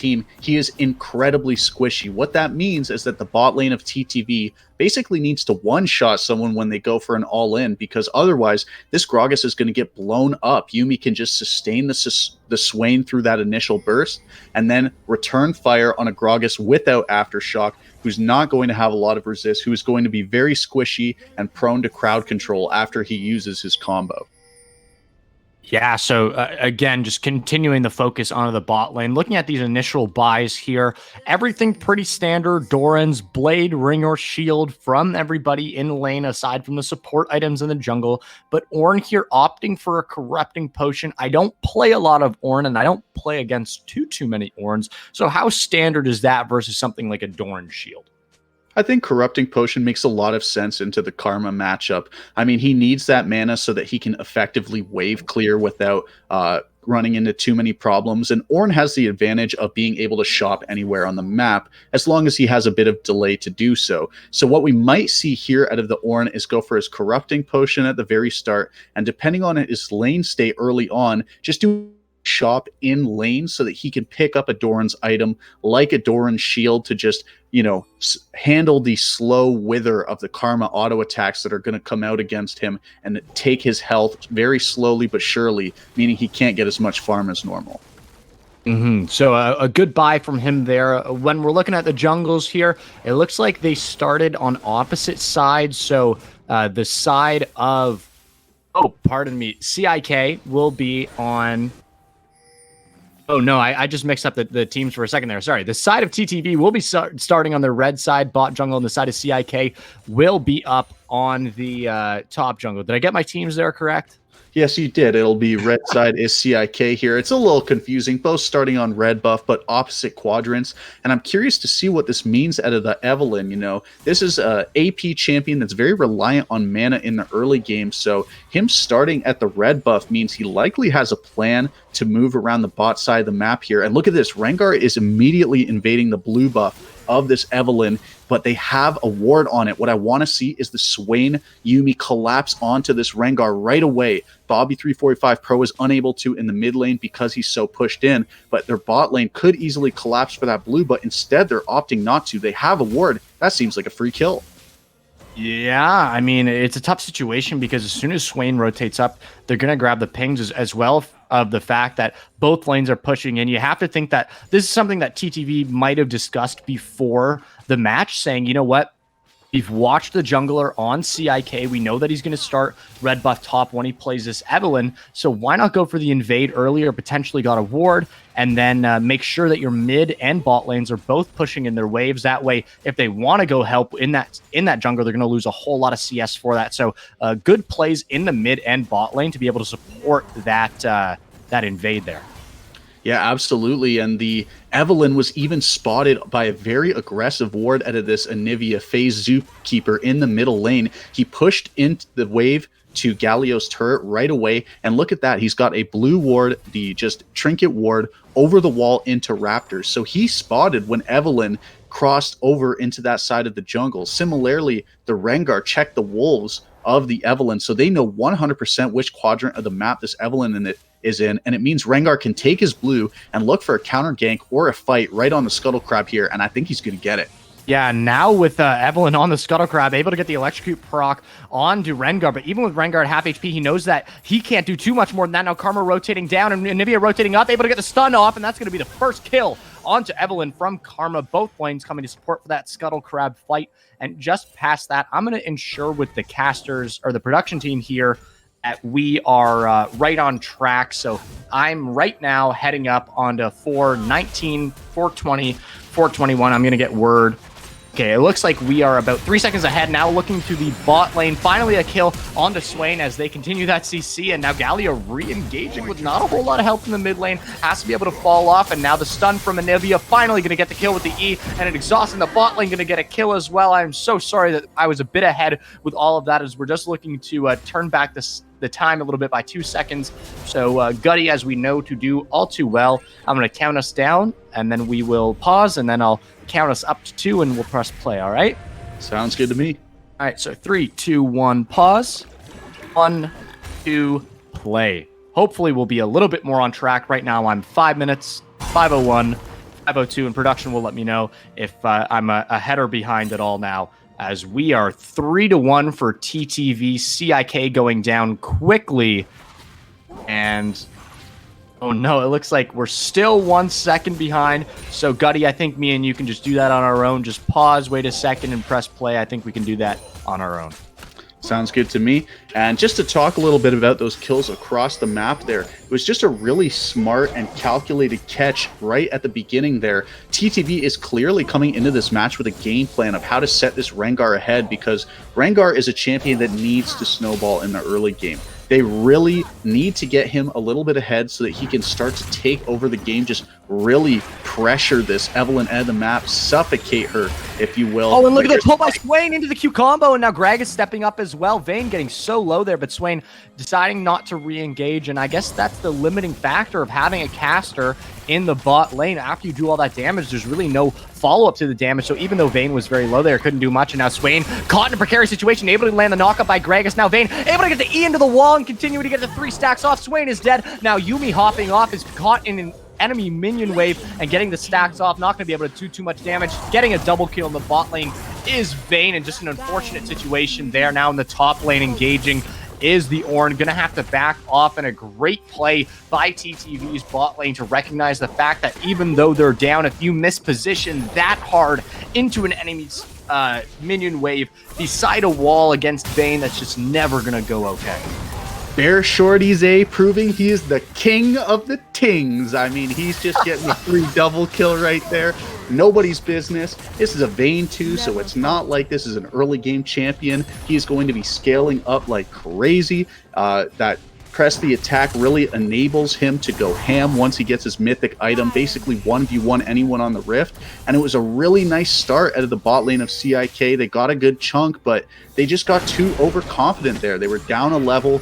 team, he is incredibly squishy. What that means is that the bot lane of TTV basically needs to one-shot someone when they go for an all-in, because otherwise this Gragas is going to get blown up. Yuumi can just sustain the Swain through that initial burst and then return fire on a Gragas without Aftershock, who's not going to have a lot of resist, who's going to be very squishy and prone to crowd control after he uses his combo. Yeah, so again, just continuing the focus onto the bot lane. Looking at these initial buys here, everything pretty standard. Doran's Blade, Ring, or Shield from everybody in lane, aside from the support items in the jungle. But Ornn here opting for a Corrupting Potion. I don't play a lot of Ornn, and I don't play against too many Ornns. So how standard is that versus something like a Doran Shield? I think Corrupting Potion makes a lot of sense into the Karma matchup. I mean, he needs that mana so that he can effectively wave clear without running into too many problems. And Ornn has the advantage of being able to shop anywhere on the map, as long as he has a bit of delay to do so. So what we might see here out of the Ornn is go for his Corrupting Potion at the very start, and depending on his lane state early on, just do shop in lane so that he can pick up a Doran's item like a Doran's shield to just, you know, handle the slow wither of the Karma auto attacks that are going to come out against him and take his health very slowly but surely, meaning he can't get as much farm as normal. So a good buy from him there. When we're looking at the jungles here, it looks like they started on opposite sides. So the side of, oh, pardon me, CIK will be on... Oh, no, I just mixed up the teams for a second there. Sorry. The side of TTV will be starting on the red side, bot jungle, and the side of CIK will be up on the top jungle. Did I get my teams there correct? Yes, you did. It'll be red side is CIK here. It's a little confusing, both starting on red buff, but opposite quadrants. And I'm curious to see what this means out of the Evelynn. You know, this is a AP champion that's very reliant on mana in the early game. So him starting at the red buff means he likely has a plan to move around the bot side of the map here. And look at this. Rengar is immediately invading the blue buff of this Evelynn, but they have a ward on it. What I want to see is the Swain Yuumi collapse onto this Rengar right away. Bobby345 Pro is unable to in the mid lane because he's so pushed in, but their bot lane could easily collapse for that blue, but instead they're opting not to. They have a ward. That seems like a free kill. Yeah, I mean, it's a tough situation because as soon as Swain rotates up, they're going to grab the pings as well of the fact that both lanes are pushing in. You have to think that this is something that TTV might have discussed before the match, saying, you know what? We've watched the jungler on CIK. We know that he's going to start red buff top when he plays this Evelynn. So why not go for the invade earlier, potentially got a ward, and then make sure that your mid and bot lanes are both pushing in their waves. That way, if they want to go help in that jungle, they're going to lose a whole lot of CS for that. So good plays in the mid and bot lane to be able to support that invade there. Yeah, absolutely. And the Evelynn was even spotted by a very aggressive ward out of this Anivia phase Zookeeper in the middle lane. He pushed into the wave to Galio's turret right away. And look at that. He's got a blue ward, the just trinket ward, over the wall into Raptors. So he spotted when Evelynn crossed over into that side of the jungle. Similarly, the Rengar checked the wolves of the Evelynn, so they know 100% which quadrant of the map this Evelynn is in, and it means Rengar can take his blue and look for a counter gank or a fight right on the Scuttle Crab here, and I think he's going to get it. Yeah, now with Evelynn on the Scuttle Crab, able to get the Electrocute proc onto Rengar, but even with Rengar at half HP, he knows that he can't do too much more than that. Now Karma rotating down and Anivia rotating up, able to get the stun off, and that's going to be the first kill onto Evelynn from Karma. Both lanes coming to support for that Scuttle Crab fight. And just past that, I'm going to ensure with the casters, or the production team here, that we are right on track. So I'm right now heading up onto 419, 420, 421. I'm going to get word. Okay, it looks like we are about 3 seconds ahead now, looking to the bot lane. Finally a kill onto Swain as they continue that CC, and now Galio re-engaging with not a whole lot of help in the mid lane. Has to be able to fall off, and now the stun from Anivia finally going to get the kill with the E, and an exhaust in the bot lane going to get a kill as well. I'm so sorry that I was a bit ahead with all of that, as we're just looking to turn back the time a little bit by 2 seconds. So Gutty, as we know to do all too well, I'm going to count us down, and then we will pause, and then I'll count us up to 2, and we'll press play, all right? Sounds good to me. All right, so 3, 2, 1, pause. 1, 2, play. Hopefully we'll be a little bit more on track. Right now I'm 5 minutes, 5:01, 502, and production will let me know if I'm ahead or behind at all now, as we are 3-1 for TTV. CIK going down quickly, and oh no, it looks like we're still 1 second behind. So Gutty, I think me and you can just do that on our own. Just pause, wait a second, and press play. I think we can do that on our own. Sounds good to me. And just to talk a little bit about those kills across the map there, it was just a really smart and calculated catch right at the beginning there. TTV is clearly coming into this match with a game plan of how to set this Rengar ahead, because Rengar is a champion that needs to snowball in the early game. They really need to get him a little bit ahead so that he can start to take over the game, just really pressure this Evelynn out of the map, suffocate her, if you will. Oh, and look at the pull by Swain into the Q combo, and now Greg is stepping up as well. Vayne getting so low there, but Swain deciding not to re-engage, and I guess that's the limiting factor of having a caster in the bot lane. After you do all that damage, there's really no follow-up to the damage, so even though Vayne was very low there, couldn't do much, and now Swain caught in a precarious situation, able to land the knockup by Gragas. Now Vayne able to get the E into the wall and continue to get the 3 stacks off. Swain is dead. Now Yuumi hopping off is caught in an enemy minion wave and getting the stacks off. Not going to be able to do too much damage. Getting a double kill in the bot lane is Vayne, and just an unfortunate situation there. Now in the top lane engaging is the Ornn. Gonna have to back off, and a great play by TTV's bot lane to recognize the fact that even though they're down, if you misposition that hard into an enemy's minion wave beside a wall against Vayne, that's just never gonna go okay. Bear Shorty's A proving he is the king of the tings. I mean, he's just getting a 3 double kill right there. Nobody's business. This is a Vayne 2, so it's not like this is an early game champion. He's going to be scaling up like crazy. That press the attack really enables him to go ham once he gets his mythic item, basically 1v1 anyone on the Rift. And it was a really nice start out of the bot lane of CIK. They got a good chunk, but they just got too overconfident there. They were down a level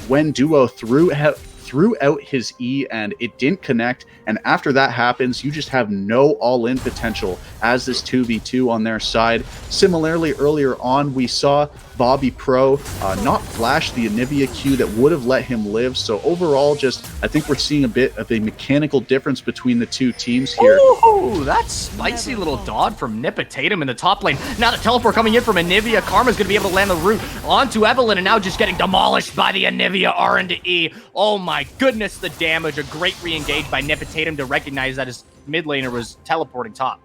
when Duo threw out his E and it didn't connect, and after that happens, you just have no all-in potential as this 2v2 on their side. Similarly, earlier on, we saw Bobby Pro not flash the Anivia Q that would have let him live. So overall, just I think we're seeing a bit of a mechanical difference between the two teams here. Oh, that's spicy little dodge from Nipitatum in the top lane. Now the teleport coming in from Anivia. Karma's going to be able to land the root onto Evelynn, and now just getting demolished by the Anivia R into E. Oh my goodness, the damage. A great re-engage by Nipitatum to recognize that his mid laner was teleporting top.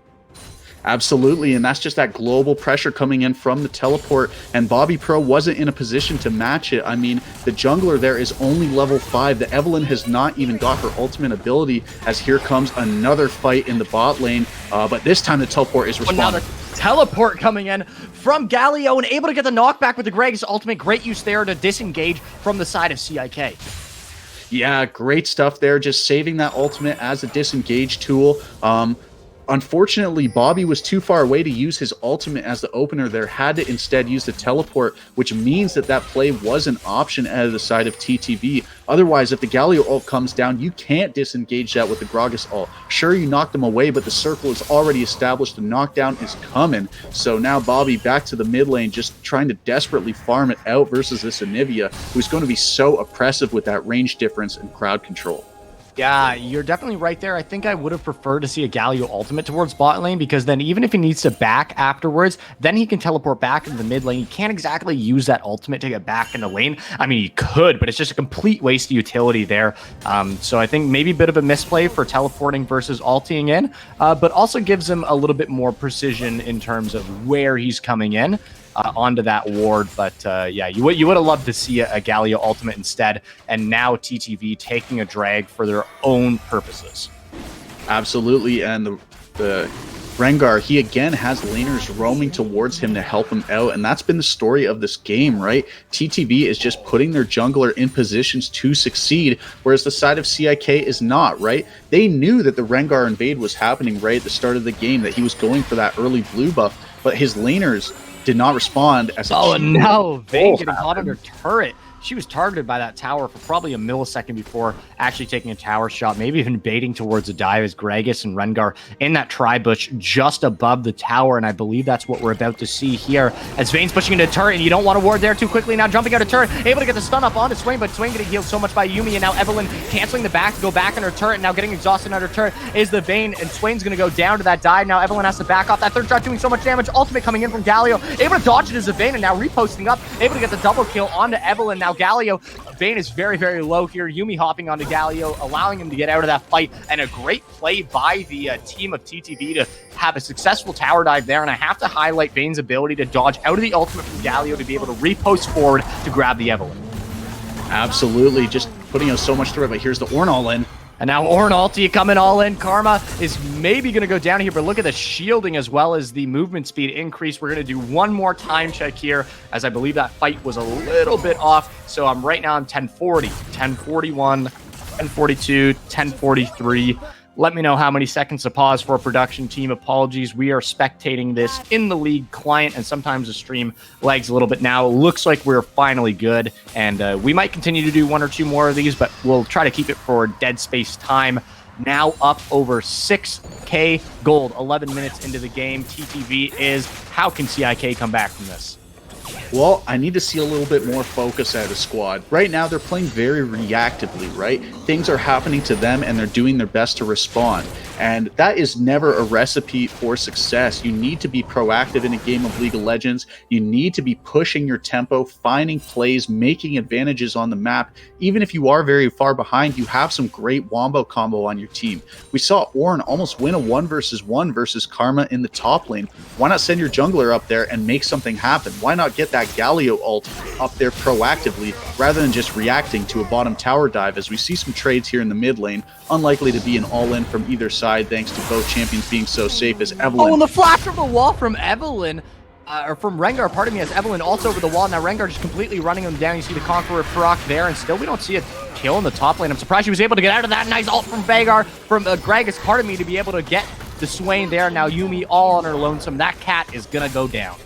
Absolutely, and that's just that global pressure coming in from the teleport, and Bobby Pro wasn't in a position to match it. I mean, the jungler there is only level 5. The Evelynn has not even got her ultimate ability, as here comes another fight in the bot lane, but this time the teleport is responding. Well, now the teleport coming in from Galio, and able to get the knockback with the Greg's ultimate. Great use there to disengage from the side of CIK. Yeah, great stuff there, just saving that ultimate as a disengage tool. Unfortunately, Bobby was too far away to use his ultimate as the opener there, had to instead use the teleport, which means that that play was an option out of the side of TTV. Otherwise, if the Galio ult comes down, you can't disengage that with the Gragas ult. Sure, you knocked them away, but the circle is already established. The knockdown is coming. So now Bobby back to the mid lane, just trying to desperately farm it out versus this Anivia, who's going to be so oppressive with that range difference and crowd control. Yeah, you're definitely right there. I think I would have preferred to see a Galio ultimate towards bot lane, because then even if he needs to back afterwards, then he can teleport back into the mid lane. He can't exactly use that ultimate to get back in the lane. I mean, he could, but it's just a complete waste of utility there. So I think maybe a bit of a misplay for teleporting versus ulting in, but also gives him a little bit more precision in terms of where he's coming in. Onto that ward, but yeah, you would have loved to see a Galio ultimate instead, and now TTV taking a drag for their own purposes. Absolutely, and the Rengar, he again has laners roaming towards him to help him out, and that's been the story of this game, right? TTV is just putting their jungler in positions to succeed, whereas the side of CIK is not, right? They knew that the Rengar invade was happening right at the start of the game, that he was going for that early blue buff, but his laners did not respond as no, Vayne getting caught under turret. she was targeted by that tower for probably a millisecond before actually taking a tower shot, maybe even baiting towards a dive as Gragas and Rengar in that tri-bush just above the tower. And I believe that's what we're about to see here as Vayne's pushing into a turret, and you don't want to ward there too quickly. Now jumping out of turret, able to get the stun up onto Swain, but Swain getting healed so much by Yuumi, and now Evelyn canceling the back to go back on her turret, and now getting exhausted on her turret is the Vayne, and Swain's going to go down to that dive. Now Evelyn has to back off. That third shot doing so much damage. Ultimate coming in from Galio, able to dodge it as the Vayne, and now reposting up, able to get the double kill onto Evelyn. Now Galio, Vayne is very, very low here. Yuumi hopping onto Galio, allowing him to get out of that fight, and a great play by the team of TTV to have a successful tower dive there. And I have to highlight Vayne's ability to dodge out of the ultimate from Galio to be able to repost forward to grab the Evelyn. Absolutely, just putting us so much through it, but here's the Ornn all in. And now Ornn ulti coming all in. Karma is maybe going to go down here, but look at the shielding as well as the movement speed increase. We're going to do one more time check here, as I believe that fight was a little bit off. So I'm right now on 1040, 1041, 1042, 1043. Let me know how many seconds to pause for a production team. Apologies. We are spectating this in the league client, and sometimes the stream lags a little bit now. Looks like we're finally good, and we might continue to do one or two more of these, but we'll try to keep it for dead space time. Now up over 6K gold, 11 minutes into the game. TTV is, how can CIK come back from this? Well, I need to see a little bit more focus out of squad. Right now, they're playing very reactively, right? Things are happening to them, and they're doing their best to respond. And that is never a recipe for success. You need to be proactive in a game of League of Legends. You need to be pushing your tempo, finding plays, making advantages on the map. Even if you are very far behind, you have some great wombo combo on your team. We saw Ornn almost win a 1v1 versus Karma in the top lane. Why not send your jungler up there and make something happen? Why not get that Galio ult up there proactively rather than just reacting to a bottom tower dive, as we see some trades here in the mid lane. Unlikely to be an all-in from either side thanks to both champions being so safe as Evelyn. Oh, and the flash from the wall from Evelyn, or from Rengar, pardon me, as Evelyn ults over the wall. Now Rengar just completely running him down. You see the Conqueror proc there, and still we don't see a kill in the top lane. I'm surprised she was able to get out of that. Nice ult from Gragas, pardon me, to be able to get the Swain there. Now Yuumi all on her lonesome. That cat is gonna go down.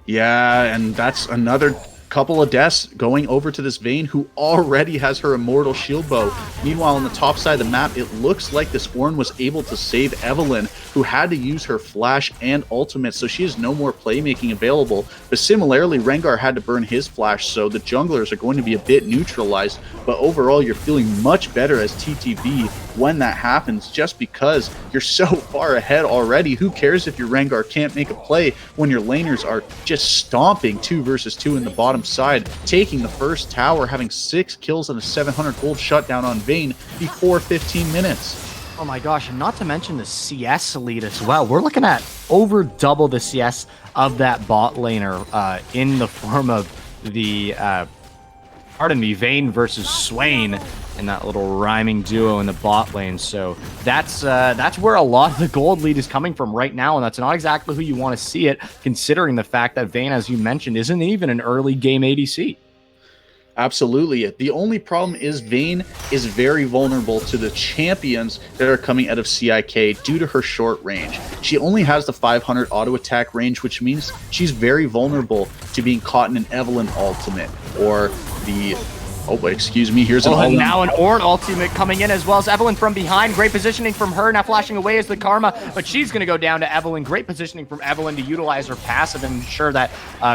Yeah, and that's another couple of deaths going over to this Vayne, who already has her immortal shield bow. Meanwhile, on the top side of the map, it looks like this Ornn was able to save Evelyn, who had to use her flash and ultimate, so she has no more playmaking available. But similarly, Rengar had to burn his flash, so the junglers are going to be a bit neutralized. But overall, you're feeling much better as TTV when that happens, just because you're so far ahead already. Who cares if your Rengar can't make a play when your laners are just stomping 2 versus 2 in the bottom side, taking the first tower, having 6 kills and a 700 gold shutdown on Vayne before 15 minutes. Oh my gosh, and not to mention the CS lead as well. We're looking at over double the CS of that bot laner in the form of the, pardon me, Vayne versus Swain in that little rhyming duo in the bot lane. So that's where a lot of the gold lead is coming from right now, and that's not exactly who you want to see it, considering the fact that Vayne, as you mentioned, isn't even an early game ADC. Absolutely. The only problem is Vayne is very vulnerable to the champions that are coming out of CIK due to her short range. She only has the 500 auto attack range, which means she's very vulnerable to being caught in an Evelyn ultimate or the... Oh, excuse me, here's an and now an Ornn ultimate coming in as well as Evelyn from behind. Great positioning from her, now flashing away as the Karma, but she's going to go down to Evelyn. Great positioning from Evelyn to utilize her passive and ensure that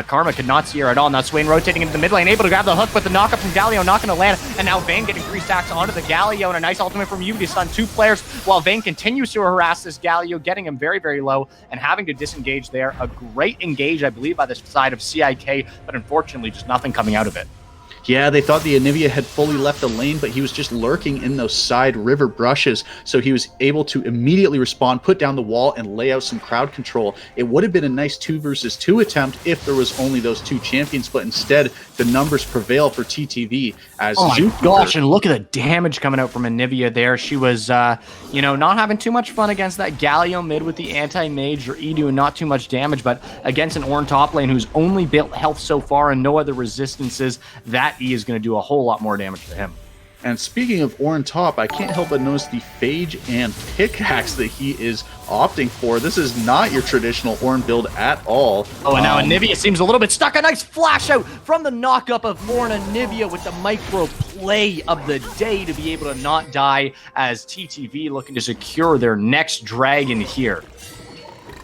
Karma could not see her at all. Now Swain rotating into the mid lane, able to grab the hook, but the knockup from Galio not going to land, and now Vayne getting 3 stacks onto the Galio, and a nice ultimate from Yuumi to stun 2 players, while Vayne continues to harass this Galio, getting him very, very low and having to disengage there. A great engage, I believe, by the side of CIK, but unfortunately just nothing coming out of it. Yeah, they thought the Anivia had fully left the lane, but he was just lurking in those side river brushes, so he was able to immediately respond, put down the wall, and lay out some crowd control. It would have been a nice 2 versus 2 attempt if there was only those 2 champions, but instead, the numbers prevail for TTV as oh my gosh, and look at the damage coming out from Anivia there. She was, you know, not having too much fun against that Galio mid with the anti-mage, or E doing not too much damage, but against an Ornn top lane who's only built health so far and no other resistances, that E is going to do a whole lot more damage to him. And speaking of Orin top, I can't help but notice the Phage and Pickaxe that he is opting for. This is not your traditional Orin build at all. Oh, and now Anivia seems a little bit stuck. A nice flash out from the knockup of Orin. Anivia with the micro play of the day to be able to not die, as TTV looking to secure their next dragon here.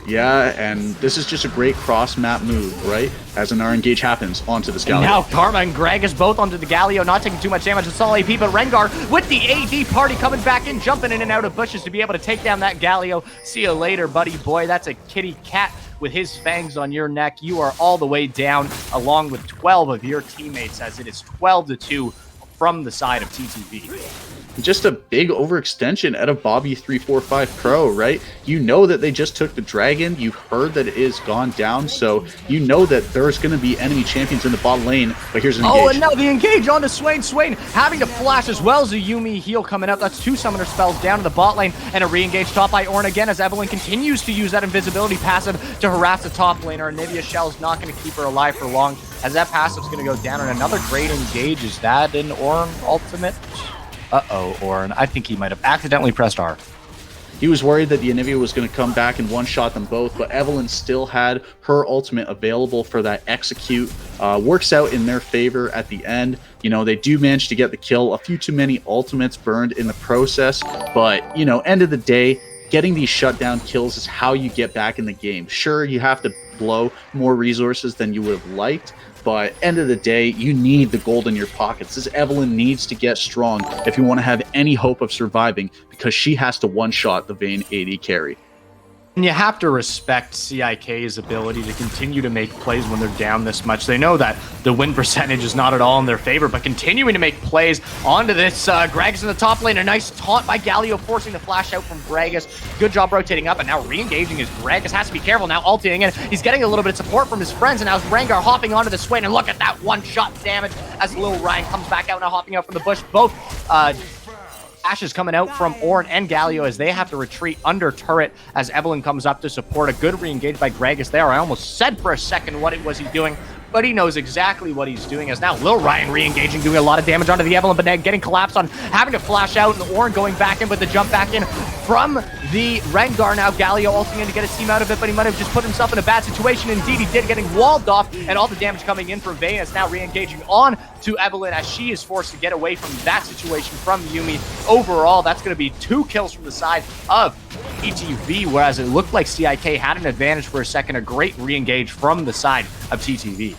Yeah, and this is just a great cross-map move, right? As an R-engage happens onto this Galio. Now Karma and Greg is both onto the Galio, not taking too much damage. It's all AP, but Rengar with the AD party coming back in, jumping in and out of bushes to be able to take down that Galio. See you later, buddy boy. That's a kitty cat with his fangs on your neck. You are all the way down, along with 12 of your teammates, as it is 12-2 from the side of TTV. Just a big overextension out of Bobby 345 Pro, right? You know that they just took the dragon. You heard that it is gone down, so you know that there's going to be enemy champions in the bot lane. But here's an engage. Oh, and now the engage onto Swain. Swain having to flash as well as a Yuumi heal coming out. That's 2 summoner spells down to the bot lane, and a re-engage top by Ornn again as Evelyn continues to use that invisibility passive to harass the top laner. Anivia Shell's not going to keep her alive for long, as that passive's going to go down. And another great engage. Is that an Ornn ultimate? Uh-oh, Ornn. I think he might have accidentally pressed R. He was worried that the Anivia was going to come back and one-shot them both, but Evelyn still had her ultimate available for that execute. Works out in their favor at the end. You know, they do manage to get the kill. A few too many ultimates burned in the process, but, you know, end of the day, getting these shutdown kills is how you get back in the game. Sure, you have to blow more resources than you would have liked, but end of the day, you need the gold in your pockets. This Evelyn needs to get strong if you want to have any hope of surviving, because she has to one-shot the Vayne AD carry. And you have to respect CIK's ability to continue to make plays when they're down this much. They know that the win percentage is not at all in their favor, but continuing to make plays onto this. Gragas in the top lane. A nice taunt by Galio, forcing the flash out from Gragas. Good job rotating up, and now re-engaging his Gragas. Has to be careful now, ulting in. He's getting a little bit of support from his friends, and now Rengar hopping onto the Swain. And look at that one-shot damage as Lil Ryan comes back out, now hopping out from the bush. Both Ashes coming out from Ornn and Galio as they have to retreat under turret as Evelyn comes up to support. A good re-engage by Gragas there. I almost said for a second what it was he doing, but he knows exactly what he's doing, as now Lil Ryan re-engaging, doing a lot of damage onto the Evelyn, but then getting collapsed on, having to flash out, and Ornn going back in with the jump back in from the Rengar. Now Galio ulting in to get his team out of it, but he might have just put himself in a bad situation. Indeed, he did, getting walled off, and all the damage coming in from Vayne is now re-engaging on to Evelyn as she is forced to get away from that situation from Yuumi. Overall, that's going to be 2 kills from the side of TTV, whereas it looked like CIK had an advantage for a second. A great re-engage from the side of TTV.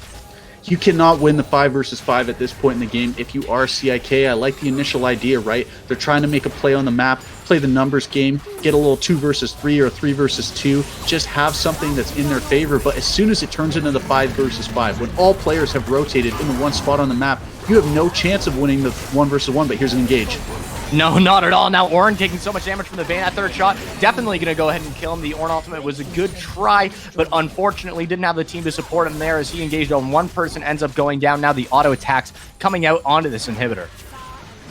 You cannot win the 5 versus 5 at this point in the game if you are CIK. I like the initial idea, right? They're trying to make a play on the map, play the numbers game, get a little 2 versus 3 or 3 versus 2, just have something that's in their favor. But as soon as it turns into the 5 versus 5, when all players have rotated in the one spot on the map, you have no chance of winning the 1 versus 1, but here's an engage. No, not at all. Now Ornn taking so much damage from the Vayne. That third shot definitely going to go ahead and kill him. The Ornn ultimate was a good try, but unfortunately didn't have the team to support him there as he engaged on one person, ends up going down. Now the auto attacks coming out onto this inhibitor.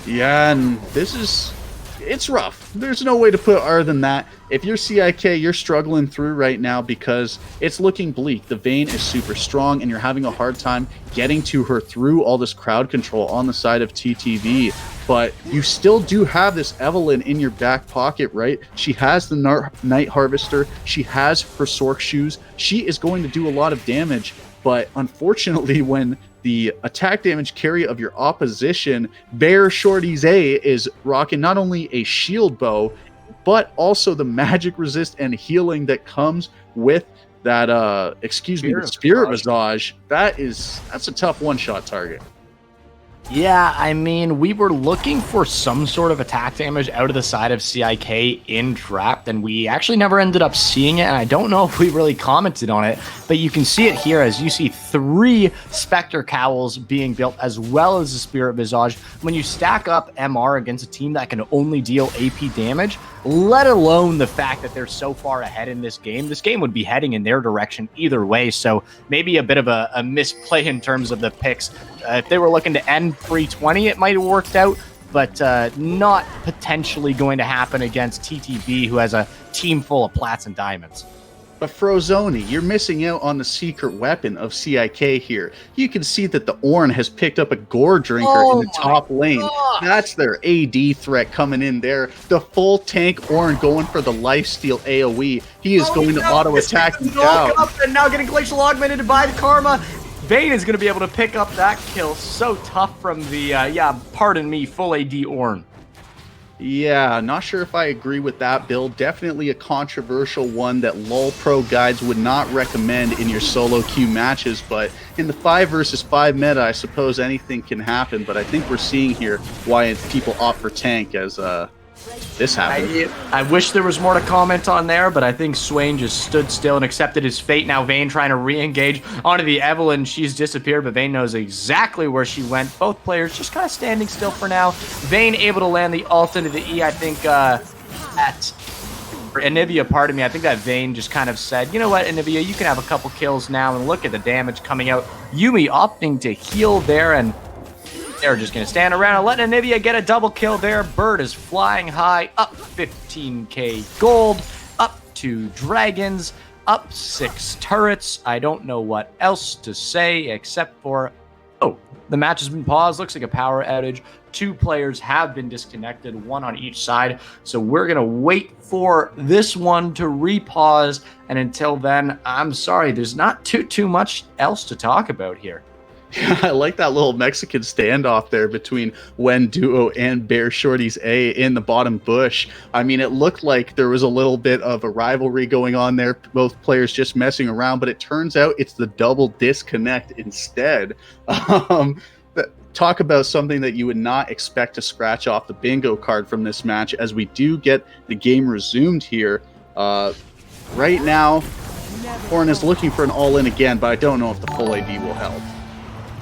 Yeah, and this is... it's rough. There's no way to put other than that. If you're CIK, you're struggling through right now because it's looking bleak. The Vayne is super strong, and you're having a hard time getting to her through all this crowd control on the side of TTV. But you still do have this Evelyn in your back pocket, right? She has the Night Harvester. She has her Sork shoes. She is going to do a lot of damage. But unfortunately, when the attack damage carry of your opposition, Bear Shorty's A is rocking not only a shield bow, but also the magic resist and healing that comes with that, the Spirit Visage. That's a tough one-shot target. Yeah, I mean, we were looking for some sort of attack damage out of the side of CIK in Trapped, and we actually never ended up seeing it, and I don't know if we really commented on it, but you can see it here as you see 3 Spectre Cowls being built, as well as the Spirit Visage. When you stack up MR against a team that can only deal AP damage, let alone the fact that they're so far ahead in this game would be heading in their direction either way, so maybe a bit of a misplay in terms of the picks. If they were looking to end 320, it might have worked out, but not potentially going to happen against TTV, who has a team full of plats and diamonds. But Frozoni, you're missing out on the secret weapon of CIK here. You can see that the Ornn has picked up a Gore Drinker in the top lane. That's their AD threat coming in there. The full tank Ornn going for the lifesteal AoE. He is going to auto attack him down. And now getting glacial augmented by the Karma. Vayne is going to be able to pick up that kill. So tough from the, pardon me, full AD Ornn. Yeah, not sure if I agree with that build. Definitely a controversial one that LoL Pro guides would not recommend in your solo queue matches, but in the 5 versus 5 meta, I suppose anything can happen, but I think we're seeing here why people opt for tank as this happened. I wish there was more to comment on there, but I think Swain just stood still and accepted his fate. Now Vayne trying to re-engage onto the Evelynn. She's disappeared, but Vayne knows exactly where she went. Both players just kind of standing still for now. Vayne able to land the ult into the E, I think, at Anivia, pardon me. I think that Vayne just kind of said, you know what, Anivia, you can have a couple kills now, and look at the damage coming out. Yuumi opting to heal there, and they're just going to stand around and let Anivia get a double kill there. Bird is flying high, up 15k gold, up 2 dragons, up 6 turrets. I don't know what else to say except for, oh, the match has been paused. Looks like a power outage. 2 players have been disconnected, 1 on each side. So we're going to wait for this one to repause. And until then, I'm sorry, there's not too much else to talk about here. I like that little Mexican standoff there between Wen Duo and Bear Shorty's A in the bottom bush. I mean, it looked like there was a little bit of a rivalry going on there, both players just messing around, but it turns out it's the double disconnect instead. Talk about something that you would not expect to scratch off the bingo card from this match, as we do get the game resumed here. Right now, Ornn is looking for an all-in again, but I don't know if the full AD will help.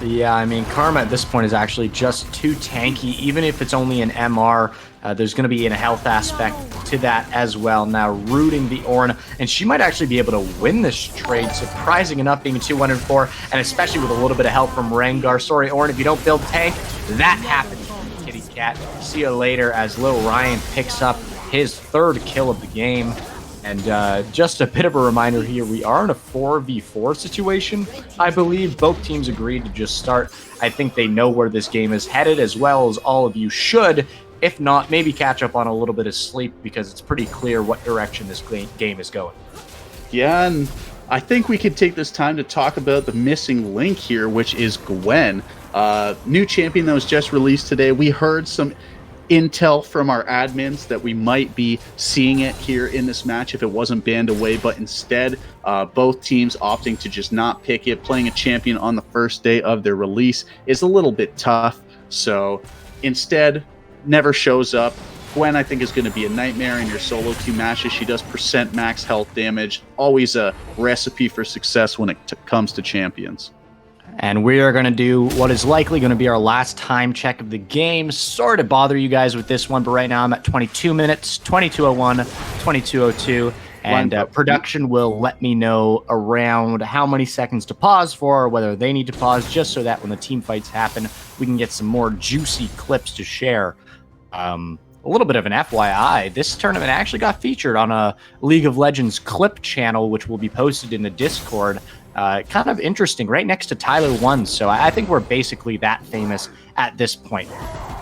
Yeah, I mean, Karma at this point is actually just too tanky. Even if it's only an MR, there's going to be a health aspect to that as well. Now, rooting the Ornn, and she might actually be able to win this trade, surprising enough, being 204, and especially with a little bit of help from Rengar. Sorry, Ornn, if you don't build tank, that happens, kitty cat. See you later as Lil Ryan picks up his 3rd kill of the game. And just a bit of a reminder here, we are in a 4v4 situation. I believe both teams agreed to just start. I think they know where this game is headed, as well as all of you should. If not, maybe catch up on a little bit of sleep, because it's pretty clear what direction this game is going. Yeah, and I think we could take this time to talk about the missing link here, which is Gwen. New champion that was just released today. We heard some intel from our admins that we might be seeing it here in this match if it wasn't banned away, but instead both teams opting to just not pick it. Playing a champion on the first day of their release is a little bit tough, so instead never shows up. Gwen, I think, is going to be a nightmare in your solo queue matches. She does percent max health damage, always a recipe for success when it comes to champions. And we are going to do what is likely going to be our last time check of the game. Sorry to bother you guys with this one, but right now I'm at 22 minutes, 22:01, 22:02, and production will let me know around how many seconds to pause for, or whether they need to pause, just so that when the team fights happen, we can get some more juicy clips to share. A little bit of an FYI, this tournament actually got featured on a League of Legends clip channel, which will be posted in the Discord. Kind of interesting, right next to Tyler 1, so I think we're basically that famous at this point.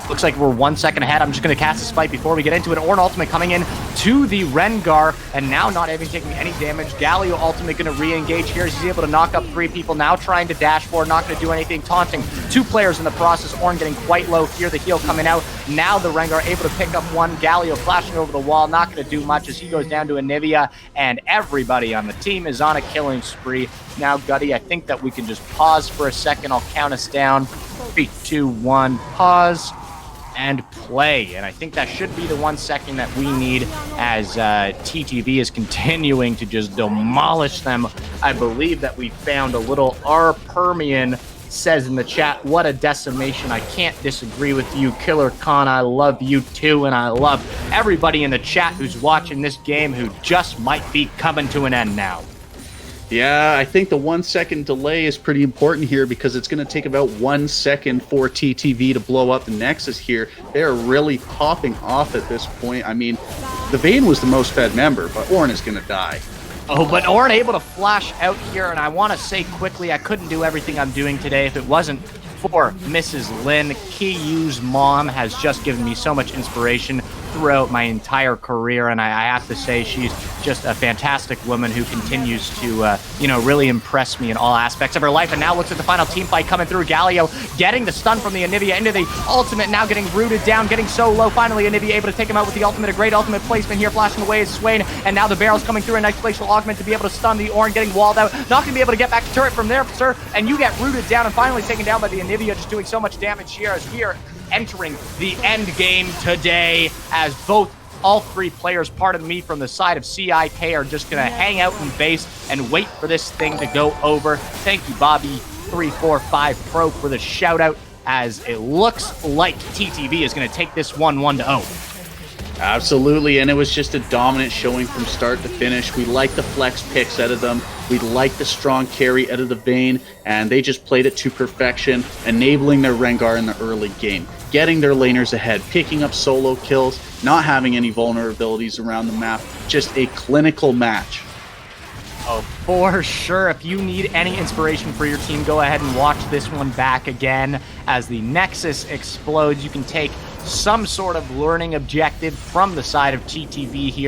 Looks like we're 1 second ahead. I'm just going to cast a spike before we get into it. Ornn ultimate coming in to the Rengar, and now not even taking any damage. Galio ultimate going to re-engage here. He's able to knock up 3 people, now trying to dash forward, not going to do anything, taunting 2 players in the process. Ornn getting quite low here, the heal coming out. Now the Rengar able to pick up 1. Galio flashing over the wall, not going to do much as he goes down to Anivia, and everybody on the team is on a killing spree. Now, Gutty, I think that we can just pause for a second. I'll count us down. 3, 2, 1, pause. And play. And I think that should be the 1 second that we need, as TTV is continuing to just demolish them. I believe that we found a little R Permian says in the chat, what a decimation. I can't disagree with you, Killer Khan. I love you too, and I love everybody in the chat who's watching this game who just might be coming to an end now. Yeah, I think the 1 second delay is pretty important here, because it's going to take about 1 second for TTV to blow up the Nexus here. They're really popping off at this point. I mean, the Vayne was the most fed member, but Ornn is going to die. Oh, but Ornn able to flash out here, and I want to say quickly, I couldn't do everything I'm doing today if it wasn't for Mrs. Lynn. KU's mom has just given me so much inspiration throughout my entire career, and I have to say she's just a fantastic woman who continues to, really impress me in all aspects of her life. And now looks at the final team fight coming through. Galio getting the stun from the Anivia into the ultimate, now getting rooted down, getting so low. Finally, Anivia able to take him out with the ultimate. A great ultimate placement here, flashing away is Swain, and now the barrel's coming through. A nice glacial augment to be able to stun the Ornn, getting walled out. Not going to be able to get back to turret from there, sir, and you get rooted down and finally taken down by the Anivia, just doing so much damage here as we are entering the end game today, as all three players, pardon me, from the side of CIK are just going to hang out in base and wait for this thing to go over. Thank you, Bobby345 Pro, for the shout out, as it looks like TTV is going to take this one 1-0. Absolutely, and it was just a dominant showing from start to finish. We like the flex picks out of them. We like the strong carry out of the Vayne, and they just played it to perfection, enabling their Rengar in the early game, getting their laners ahead, picking up solo kills, not having any vulnerabilities around the map. Just a clinical match. Oh, for sure. If you need any inspiration for your team, go ahead and watch this one back again. As the Nexus explodes, you can take some sort of learning objective from the side of TTV here.